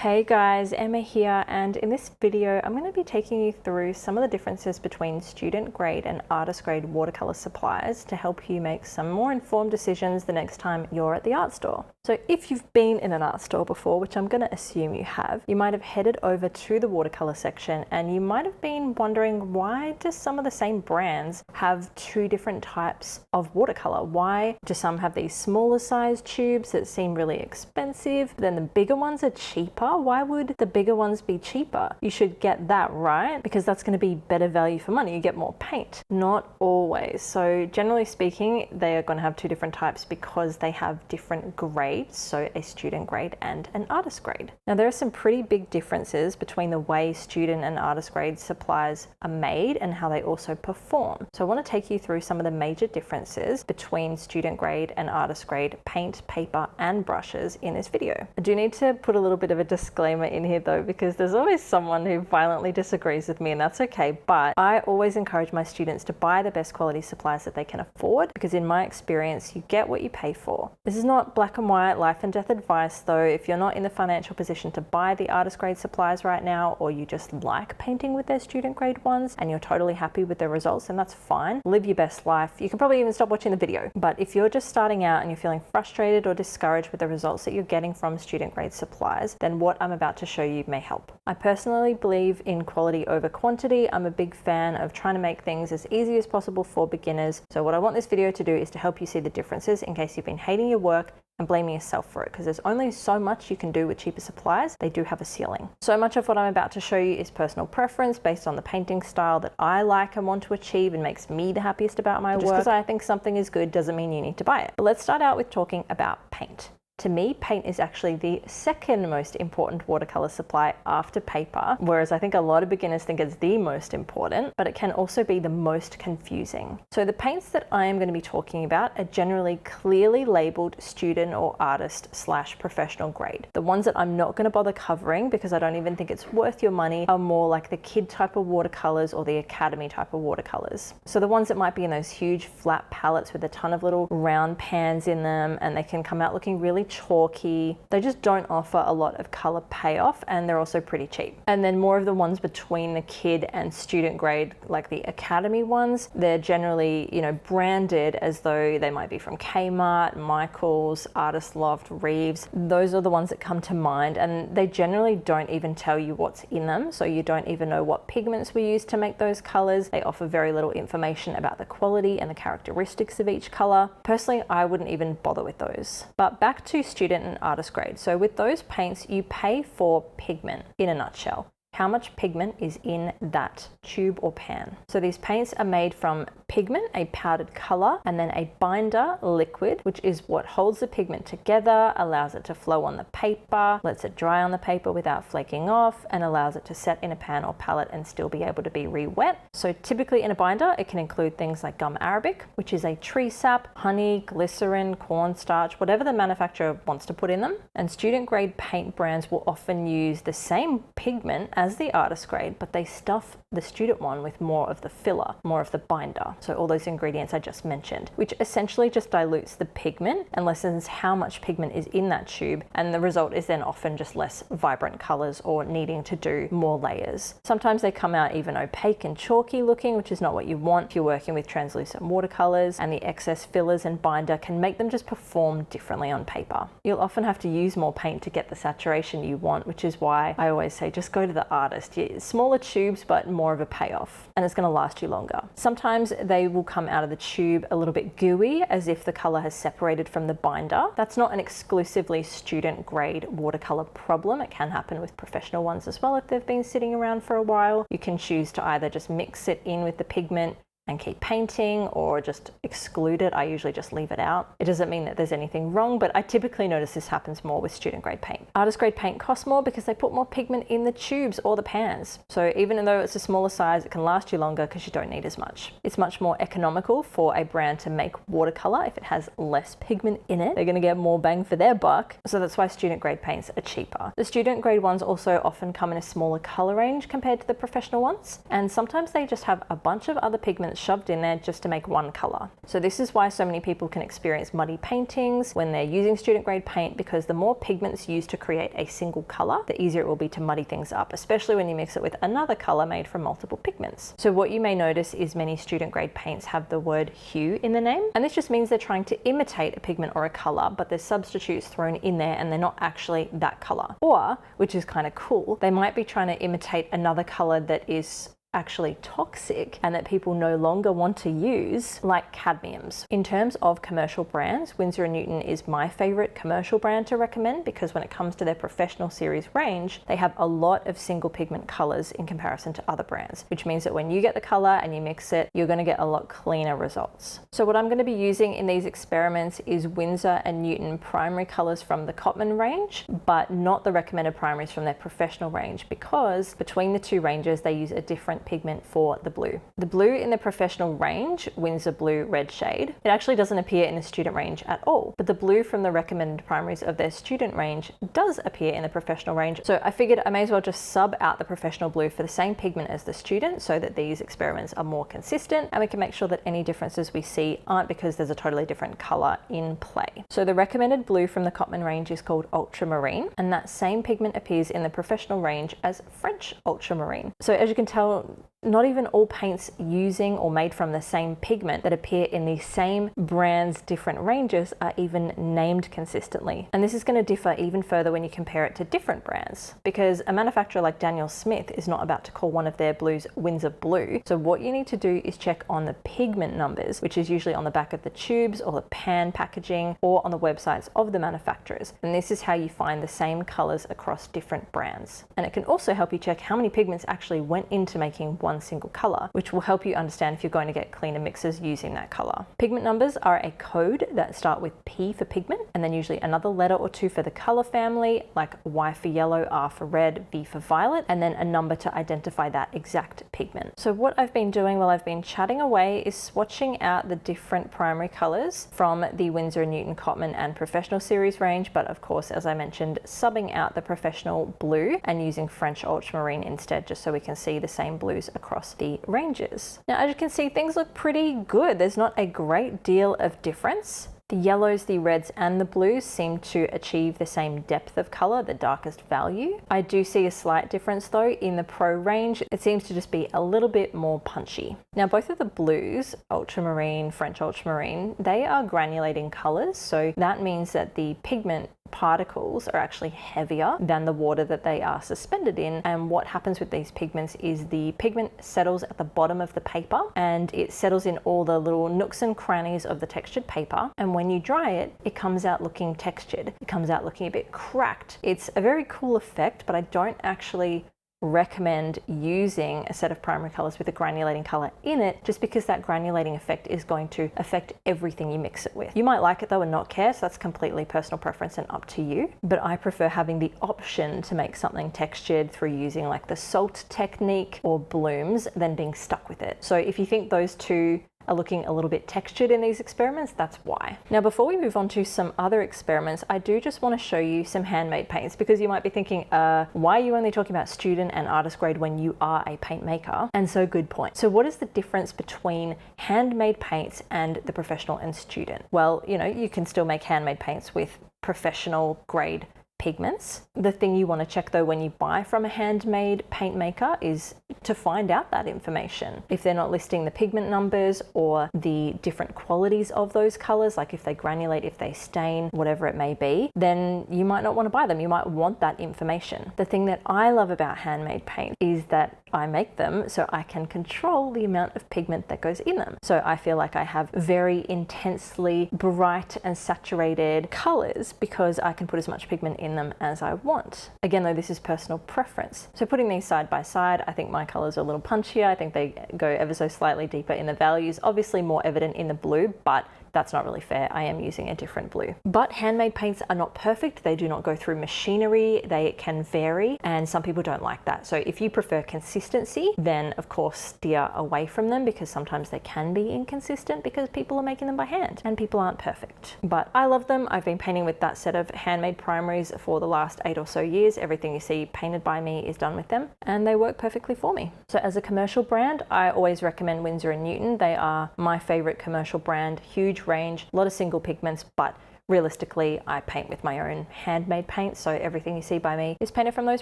Hey guys, Emma here, and in this video I'm going to be taking you through some of the differences between student grade and artist grade watercolor supplies to help you make some more informed decisions the next time you're at the art store. So if you've been in an art store before, which I'm going to assume you have, you might have headed over to the watercolor section and you might have been wondering, why do some of the same brands have two different types of watercolor? Why do some have these smaller size tubes that seem really expensive, then the bigger ones are cheaper? Why would the bigger ones be cheaper? You should get that right, because that's going to be better value for money. You get more paint. Not always. So generally speaking, they are going to have two different types because they have different grades, so a student grade and an artist grade. Now there are some pretty big differences between the way student and artist grade supplies are made and how they also perform. So I want to take you through some of the major differences between student grade and artist grade paint, paper and brushes in this video. I do need to put a little bit of a disclaimer in here though, because there's always someone who violently disagrees with me, and that's okay, but I always encourage my students to buy the best quality supplies that they can afford, because in my experience you get what you pay for. This is not black and white life and death advice though. If you're not in the financial position to buy the artist grade supplies right now, or you just like painting with their student grade ones and you're totally happy with the results, then that's fine. Live your best life. You can probably even stop watching the video. But if you're just starting out and you're feeling frustrated or discouraged with the results that you're getting from student grade supplies, then what I'm about to show you may help. I personally believe in quality over quantity. I'm a big fan of trying to make things as easy as possible for beginners. So what I want this video to do is to help you see the differences in case you've been hating your work and blaming yourself for it, because there's only so much you can do with cheaper supplies. They do have a ceiling. So much of what I'm about to show you is personal preference based on the painting style that I like and want to achieve and makes me the happiest about my work. Just because I think something is good doesn't mean you need to buy it. But let's start out with talking about paint. To me, paint is actually the second most important watercolor supply after paper, whereas I think a lot of beginners think it's the most important, but it can also be the most confusing. So the paints that I am going to be talking about are generally clearly labeled student or artist / professional grade. The ones that I'm not going to bother covering because I don't even think it's worth your money are more like the kid type of watercolors or the academy type of watercolors. So the ones that might be in those huge flat palettes with a ton of little round pans in them, and they can come out looking really chalky. They just don't offer a lot of color payoff, and they're also pretty cheap. And then more of the ones between the kid and student grade, like the academy ones, they're generally, branded as though they might be from Kmart, Michaels, Artist Loft, Reeves. Those are the ones that come to mind, and they generally don't even tell you what's in them, so you don't even know what pigments were used to make those colors. They offer very little information about the quality and the characteristics of each color. Personally, I wouldn't even bother with those. But back to student and artist grade. So with those paints, you pay for pigment in a nutshell. How much pigment is in that tube or pan. So these paints are made from pigment, a powdered color, and then a binder liquid, which is what holds the pigment together, allows it to flow on the paper, lets it dry on the paper without flaking off, and allows it to set in a pan or palette and still be able to be re-wet. So typically in a binder, it can include things like gum arabic, which is a tree sap, honey, glycerin, cornstarch, whatever the manufacturer wants to put in them. And student grade paint brands will often use the same pigment as the artist grade, but they stuff the student one with more of the filler, more of the binder. So all those ingredients I just mentioned, which essentially just dilutes the pigment and lessens how much pigment is in that tube. And the result is then often just less vibrant colors or needing to do more layers. Sometimes they come out even opaque and chalky looking, which is not what you want if you're working with translucent watercolors, and the excess fillers and binder can make them just perform differently on paper. You'll often have to use more paint to get the saturation you want, which is why I always say just go to the artist. Yeah, smaller tubes, but more of a payoff, and it's going to last you longer. Sometimes they will come out of the tube a little bit gooey, as if the color has separated from the binder. That's not an exclusively student grade watercolor problem. It can happen with professional ones as well if they've been sitting around for a while. You can choose to either just mix it in with the pigment and keep painting, or just exclude it. I usually just leave it out. It doesn't mean that there's anything wrong, but I typically notice this happens more with student grade paint. Artist grade paint costs more because they put more pigment in the tubes or the pans. So even though it's a smaller size, it can last you longer because you don't need as much. It's much more economical for a brand to make watercolor if it has less pigment in it. They're gonna get more bang for their buck. So that's why student grade paints are cheaper. The student grade ones also often come in a smaller color range compared to the professional ones. And sometimes they just have a bunch of other pigments shoved in there just to make one color. So this is why so many people can experience muddy paintings when they're using student grade paint, because the more pigments used to create a single color, the easier it will be to muddy things up, especially when you mix it with another color made from multiple pigments. So what you may notice is many student grade paints have the word hue in the name, and this just means they're trying to imitate a pigment or a color, but there's substitutes thrown in there and they're not actually that color. Or, which is kind of cool, they might be trying to imitate another color that is actually toxic and that people no longer want to use, like cadmiums. In terms of commercial brands, Winsor & Newton is my favorite commercial brand to recommend, because when it comes to their professional series range, they have a lot of single pigment colors in comparison to other brands, which means that when you get the color and you mix it, you're going to get a lot cleaner results. So what I'm going to be using in these experiments is Winsor & Newton primary colors from the Cotman range, but not the recommended primaries from their professional range, because between the two ranges, they use a different pigment for the blue. The blue in the professional range, Winsor Blue Red shade, it actually doesn't appear in the student range at all, but the blue from the recommended primaries of their student range does appear in the professional range. So I figured I may as well just sub out the professional blue for the same pigment as the student, so that these experiments are more consistent and we can make sure that any differences we see aren't because there's a totally different color in play. So the recommended blue from the Cotman range is called ultramarine, and that same pigment appears in the professional range as French ultramarine. So as you can tell, not even all paints using or made from the same pigment that appear in the same brand's different ranges are even named consistently. And this is going to differ even further when you compare it to different brands, because a manufacturer like Daniel Smith is not about to call one of their blues Winsor Blue. So what you need to do is check on the pigment numbers, which is usually on the back of the tubes or the pan packaging or on the websites of the manufacturers. And this is how you find the same colors across different brands. And it can also help you check how many pigments actually went into making one single color, which will help you understand if you're going to get cleaner mixes using that color. Pigment numbers are a code that start with P for pigment, and then usually another letter or two for the color family, like Y for yellow, R for red, V for violet, and then a number to identify that exact pigment. So what I've been doing while I've been chatting away is swatching out the different primary colors from the Winsor & Newton Cotman and Professional series range, but of course, as I mentioned, subbing out the professional blue and using French ultramarine instead, just so we can see the same blues across the ranges. Now, as you can see, things look pretty good. There's not a great deal of difference. The yellows, the reds, and the blues seem to achieve the same depth of color, the darkest value. I do see a slight difference though in the Pro range. It seems to just be a little bit more punchy. Now, both of the blues, ultramarine, French ultramarine, they are granulating colors. So that means that the pigment particles are actually heavier than the water that they are suspended in. And what happens with these pigments is the pigment settles at the bottom of the paper, and it settles in all the little nooks and crannies of the textured paper. And when you dry it, it comes out looking textured. It comes out looking a bit cracked. It's a very cool effect, but I don't actually recommend using a set of primary colors with a granulating color in it, just because that granulating effect is going to affect everything you mix it with. You might like it though and not care, so that's completely personal preference and up to you. But I prefer having the option to make something textured through using like the salt technique or blooms than being stuck with it. So if you think those two are looking a little bit textured in these experiments, that's why. Now, before we move on to some other experiments, I do just want to show you some handmade paints, because you might be thinking, why are you only talking about student and artist grade when you are a paint maker? And so, good point. So what is the difference between handmade paints and the professional and student? Well, you know, you can still make handmade paints with professional grade pigments. The thing you want to check though when you buy from a handmade paint maker is to find out that information. If they're not listing the pigment numbers or the different qualities of those colors, like if they granulate, if they stain, whatever it may be, then you might not want to buy them. You might want that information. The thing that I love about handmade paint is that I make them so I can control the amount of pigment that goes in them. So I feel like I have very intensely bright and saturated colors because I can put as much pigment in them as I want. Again though, this is personal preference. So putting these side by side, I think my colors are a little punchier. I think they go ever so slightly deeper in the values, obviously more evident in the blue, but that's not really fair. I am using a different blue. But handmade paints are not perfect. They do not go through machinery. They can vary, and some people don't like that. So if you prefer consistency, then of course steer away from them, because sometimes they can be inconsistent because people are making them by hand and people aren't perfect. But I love them. I've been painting with that set of handmade primaries for the last 8 or so years. Everything you see painted by me is done with them, and they work perfectly for me. So as a commercial brand, I always recommend Winsor & Newton. They are my favorite commercial brand. Huge range, a lot of single pigments, but realistically, I paint with my own handmade paint, so everything you see by me is painted from those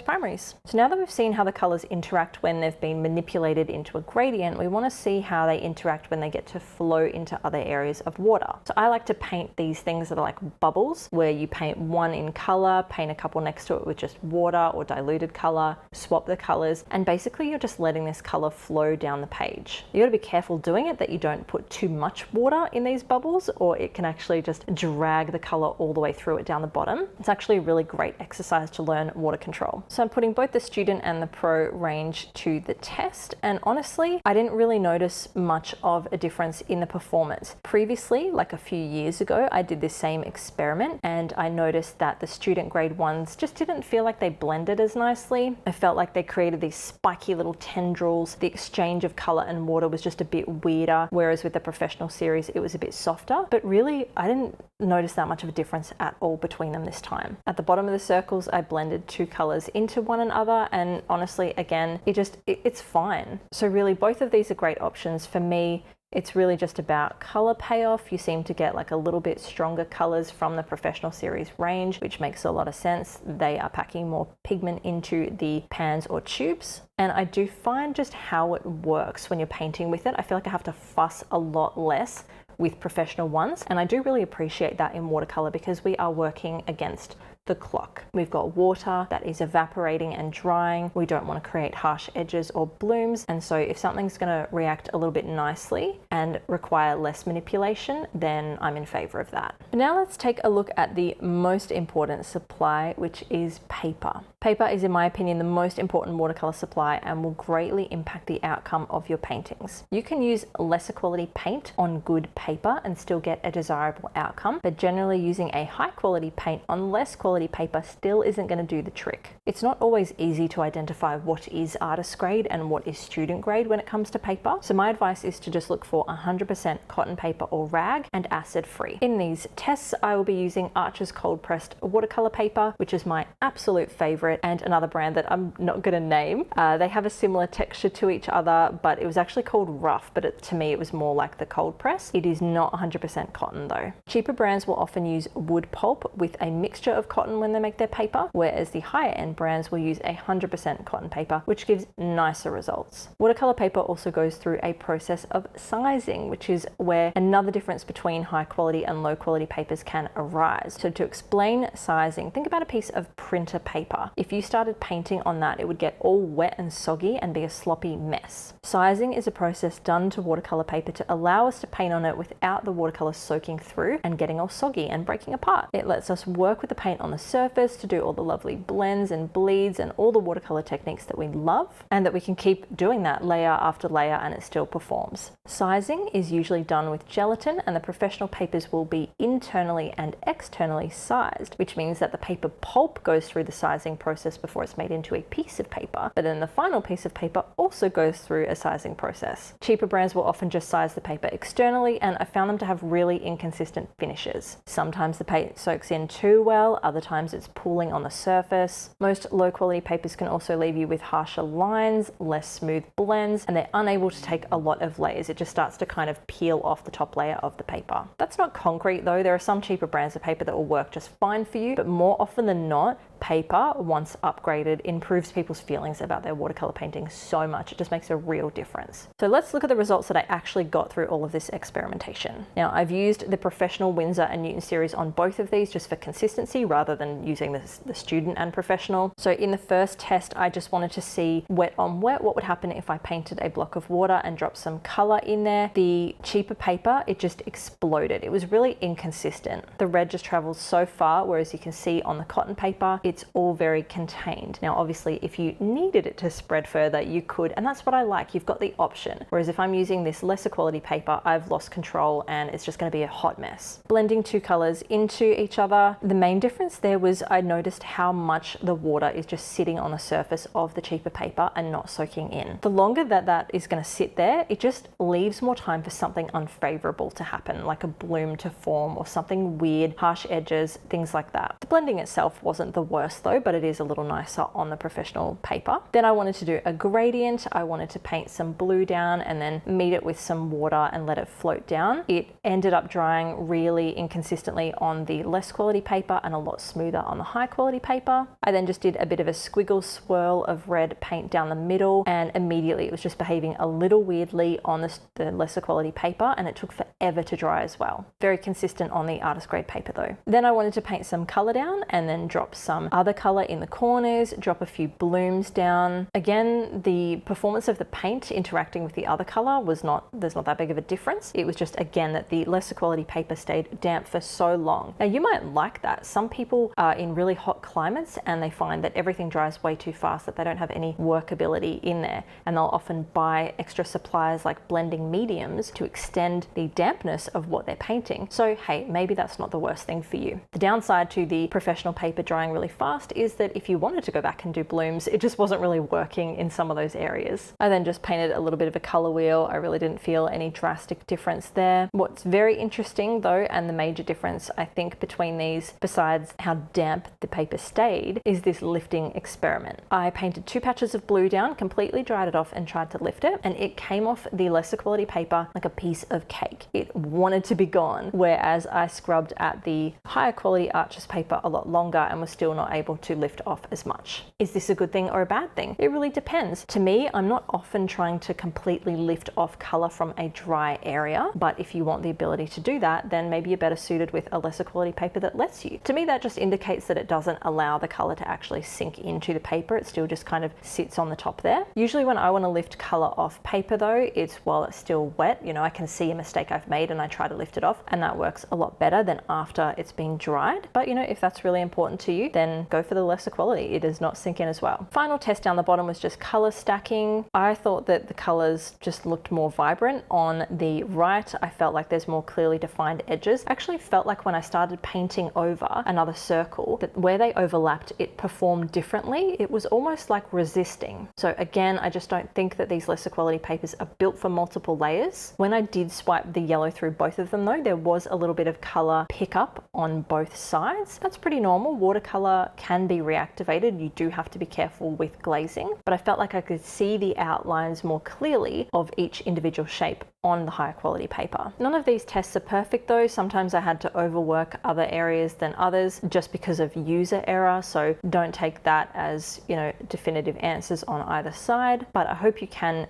primaries. So now that we've seen how the colors interact when they've been manipulated into a gradient, we want to see how they interact when they get to flow into other areas of water. So I like to paint these things that are like bubbles, where you paint one in color, paint a couple next to it with just water or diluted color, swap the colors, and basically you're just letting this color flow down the page. You got to be careful doing it that you don't put too much water in these bubbles, or it can actually just drag the color all the way through it down the bottom. It's actually a really great exercise to learn water control. So I'm putting both the student and the pro range to the test, and honestly, I didn't really notice much of a difference in the performance. Previously, like a few years ago, I did this same experiment and I noticed that the student grade ones just didn't feel like they blended as nicely. I felt like they created these spiky little tendrils. The exchange of color and water was just a bit weirder, whereas with the professional series, it was a bit softer. But really, I didn't notice that much of a difference at all between them this time. At the bottom of the circles, I blended 2 colors into one another, and honestly, again, it's fine. So really, both of these are great options. For me, it's really just about color payoff. You seem to get like a little bit stronger colors from the professional series range, which makes a lot of sense. They are packing more pigment into the pans or tubes. And I do find just how it works when you're painting with it. I feel like I have to fuss a lot less with professional ones, and I do really appreciate that in watercolor, because we are working against the clock. We've got water that is evaporating and drying. We don't want to create harsh edges or blooms, and so if something's going to react a little bit nicely and require less manipulation, then I'm in favor of that. Now let's take a look at the most important supply, which is paper. Paper is, in my opinion, the most important watercolor supply and will greatly impact the outcome of your paintings. You can use lesser quality paint on good paper and still get a desirable outcome, but generally using a high quality paint on less quality paper still isn't going to do the trick. It's not always easy to identify what is artist grade and what is student grade when it comes to paper, so my advice is to just look for 100% cotton paper or rag and acid free. In these tests, I will be using Archer's cold pressed watercolor paper, which is my absolute favorite, and another brand that I'm not going to name. They have a similar texture to each other, but it was actually called Rough, but to me it was more like the cold press. It is not 100% cotton though. Cheaper brands will often use wood pulp with a mixture of cotton when they make their paper, whereas the higher end brands will use 100% cotton paper, which gives nicer results. Watercolor paper also goes through a process of sizing, which is where another difference between high quality and low quality papers can arise. So to explain sizing, think about a piece of printer paper. If you started painting on that, it would get all wet and soggy and be a sloppy mess. Sizing is a process done to watercolor paper to allow us to paint on it without the watercolor soaking through and getting all soggy and breaking apart. It lets us work with the paint on the surface to do all the lovely blends and bleeds and all the watercolor techniques that we love, and that we can keep doing that layer after layer and it still performs. Sizing is usually done with gelatin, and the professional papers will be internally and externally sized, which means that the paper pulp goes through the sizing process before it's made into a piece of paper, but then the final piece of paper also goes through a sizing process. Cheaper brands will often just size the paper externally, and I found them to have really inconsistent finishes. Sometimes the paint soaks in too well, other times it's pooling on the surface. Most low quality papers can also leave you with harsher lines, less smooth blends, and they're unable to take a lot of layers. It just starts to kind of peel off the top layer of the paper. That's not concrete though. There are some cheaper brands of paper that will work just fine for you, but more often than not, paper, once upgraded, improves people's feelings about their watercolor painting so much. It just makes a real difference. So let's look at the results that I actually got through all of this experimentation. Now, I've used the professional Winsor and Newton series on both of these just for consistency rather than using the student and professional. So in the first test, I just wanted to see wet on wet, what would happen if I painted a block of water and dropped some color in there. The cheaper paper, it just exploded. It was really inconsistent. The red just travels so far, whereas you can see on the cotton paper, it's all very contained. Now, obviously, if you needed it to spread further, you could, and that's what I like. You've got the option. Whereas if I'm using this lesser quality paper, I've lost control and it's just going to be a hot mess. Blending two colors into each other, the main difference there was I noticed how much the water is just sitting on the surface of the cheaper paper and not soaking in. The longer that is going to sit there, it just leaves more time for something unfavorable to happen, like a bloom to form or something weird, harsh edges, things like that. The blending itself wasn't the worst though, but it is a little nicer on the professional paper. Then I wanted to do a gradient. I wanted to paint some blue down and then meet it with some water and let it float down. It ended up drying really inconsistently on the less quality paper and a lot smoother on the high quality paper. I then just did a bit of a squiggle swirl of red paint down the middle, and immediately it was just behaving a little weirdly on the lesser quality paper, and it took forever to dry as well. Very consistent on the artist grade paper though. Then I wanted to paint some color down and then drop some other color in the corners, drop a few blooms down. Again, the performance of the paint interacting with the other color there's not that big of a difference. It was just, again, that the lesser quality paper stayed damp for so long. Now you might like that. Some people are in really hot climates and they find that everything dries way too fast, that they don't have any workability in there, and they'll often buy extra supplies like blending mediums to extend the dampness of what they're painting. So hey, maybe that's not the worst thing for you. The downside to the professional paper drying really fast is that if you wanted to go back and do blooms, it just wasn't really working in some of those areas. I then just painted a little bit of a color wheel. I really didn't feel any drastic difference there. What's very interesting though, and the major difference I think between these, besides how damp the paper stayed, is this lifting experiment. I painted 2 patches of blue down, completely dried it off and tried to lift it, and it came off the lesser quality paper like a piece of cake. It wanted to be gone, whereas I scrubbed at the higher quality Arches paper a lot longer and was still not able to lift off as much. Is this a good thing or a bad thing? It really depends. To me, I'm not often trying to completely lift off color from a dry area, but if you want the ability to do that, then maybe you're better suited with a lesser quality paper that lets you. To me, that just indicates that it doesn't allow the color to actually sink into the paper. It still just kind of sits on the top there. Usually when I want to lift color off paper though, it's while it's still wet. You know, I can see a mistake I've made and I try to lift it off, and that works a lot better than after it's been dried. But you know, if that's really important to you, then go for the lesser quality. It does not sink in as well. Final test down the bottom was just color stacking. I thought that the colors just looked more vibrant on the right. I felt like there's more clearly defined edges. I actually felt like when I started painting over another circle, that where they overlapped, it performed differently. It was almost like resisting. So again, I just don't think that these lesser quality papers are built for multiple layers. When I did swipe the yellow through both of them though, there was a little bit of color pickup on both sides. That's pretty normal. Watercolor can be reactivated. You do have to be careful with glazing, but I felt like I could see the outlines more clearly of each individual shape on the higher quality paper. None of these tests are perfect though. Sometimes I had to overwork other areas than others just because of user error. So don't take that as, you know, definitive answers on either side, but I hope you can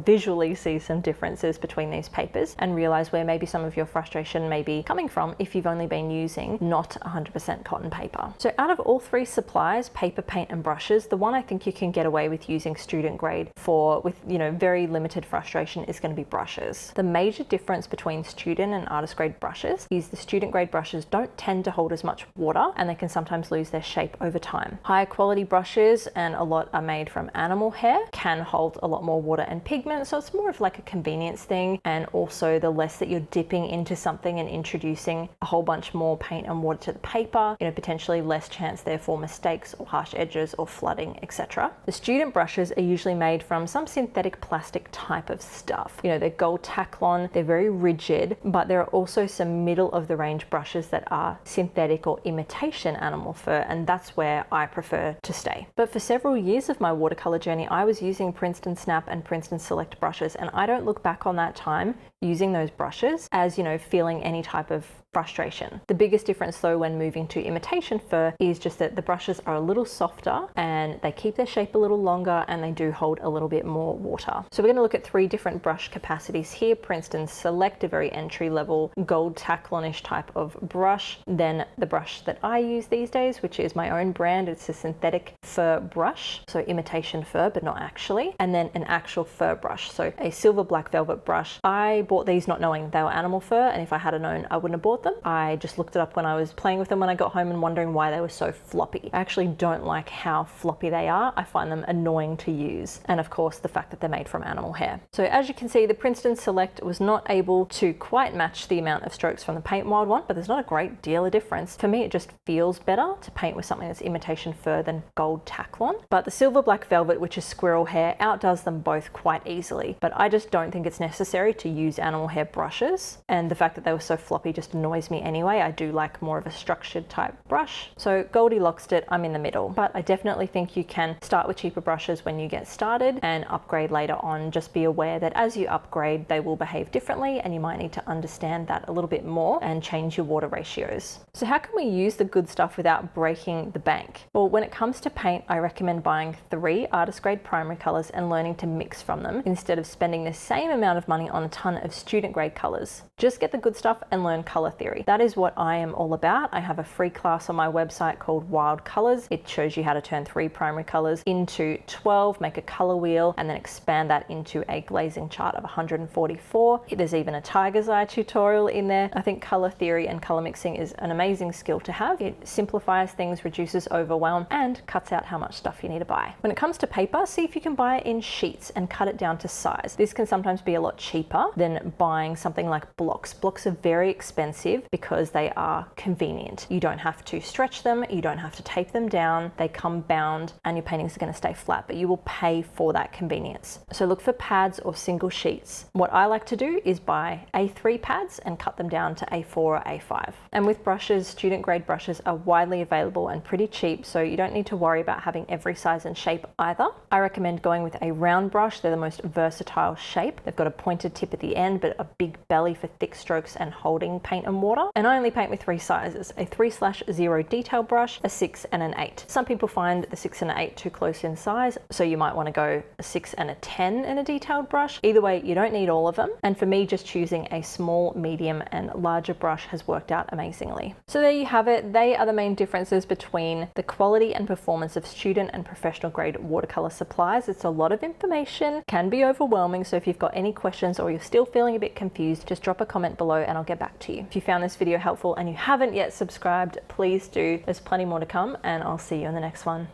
visually see some differences between these papers and realize where maybe some of your frustration may be coming from if you've only been using not 100% cotton paper. So out of all 3 supplies, paper, paint and brushes, the one I think you can get away with using student grade with you know, very limited frustration is going to be brushes. The major difference between student and artist grade brushes is the student grade brushes don't tend to hold as much water and they can sometimes lose their shape over time. Higher quality brushes, and a lot are made from animal hair, can hold a lot more water and pigment. So it's more of like a convenience thing, and also the less that you're dipping into something and introducing a whole bunch more paint and water to the paper, you know, potentially less chance there for mistakes or harsh edges or flooding, etc. The student brushes are usually made from some synthetic plastic type of stuff. You know, they're gold Taclon, they're very rigid, but there are also some middle of the range brushes that are synthetic or imitation animal fur, and that's where I prefer to stay. But for several years of my watercolor journey, I was using Princeton Snap and Princeton Select brushes, and I don't look back on that time using those brushes as, you know, feeling any type of frustration. The biggest difference though when moving to imitation fur is just that the brushes are a little softer and they keep their shape a little longer and they do hold a little bit more water. So we're going to look at 3 different brush capacities here. Princeton Select, a very entry level gold Taclonish type of brush. Then the brush that I use these days, which is my own brand. It's a synthetic fur brush, so imitation fur but not actually. And then an actual fur brush, so a silver black velvet brush. I bought these not knowing they were animal fur, and if I had known I wouldn't have bought bought them. I just looked it up when I was playing with them when I got home and wondering why they were so floppy. I actually don't like how floppy they are. I find them annoying to use. And of course, the fact that they're made from animal hair. So as you can see, the Princeton Select was not able to quite match the amount of strokes from the Paint Wild one, but there's not a great deal of difference. For me, it just feels better to paint with something that's imitation fur than gold Taklon. But the Silver Black Velvet, which is squirrel hair, outdoes them both quite easily. But I just don't think it's necessary to use animal hair brushes. And the fact that they were so floppy just annoys me anyway. I do like more of a structured type brush. So Goldilocks it, I'm in the middle. But I definitely think you can start with cheaper brushes when you get started and upgrade later on. Just be aware that as you upgrade, they will behave differently and you might need to understand that a little bit more and change your water ratios. So how can we use the good stuff without breaking the bank? Well, when it comes to paint, I recommend buying 3 artist grade primary colors and learning to mix from them instead of spending the same amount of money on a ton of student grade colors. Just get the good stuff and learn color theory. That is what I am all about. I have a free class on my website called Wild Colors. It shows you how to turn 3 primary colors into 12, make a color wheel, and then expand that into a glazing chart of 144. There's even a tiger's eye tutorial in there. I think color theory and color mixing is an amazing skill to have. It simplifies things, reduces overwhelm, and cuts out how much stuff you need to buy. When it comes to paper, see if you can buy it in sheets and cut it down to size. This can sometimes be a lot cheaper than buying something like blocks. Blocks are very expensive because they are convenient. You don't have to stretch them, you don't have to tape them down, they come bound, and your paintings are going to stay flat, but you will pay for that convenience. So look for pads or single sheets. What I like to do is buy A3 pads and cut them down to A4 or A5. And with brushes, student grade brushes are widely available and pretty cheap, so you don't need to worry about having every size and shape either. I recommend going with a round brush. They're the most versatile shape. They've got a pointed tip at the end, but a big belly for thick strokes and holding paint and water. And I only paint with 3 sizes, a 3/0 detail brush, a 6 and an 8. Some people find the 6 and an 8 too close in size, so you might want to go a 6 and a 10 in a detailed brush. Either way, you don't need all of them. And for me, just choosing a small, medium, and larger brush has worked out amazingly. So there you have it. They are the main differences between the quality and performance of student and professional grade watercolor supplies. It's a lot of information, can be overwhelming. So if you've got any questions or you're still feeling a bit confused, just drop a comment below and I'll get back to you. If you found this video helpful and you haven't yet subscribed, please do. There's plenty more to come and I'll see you in the next one.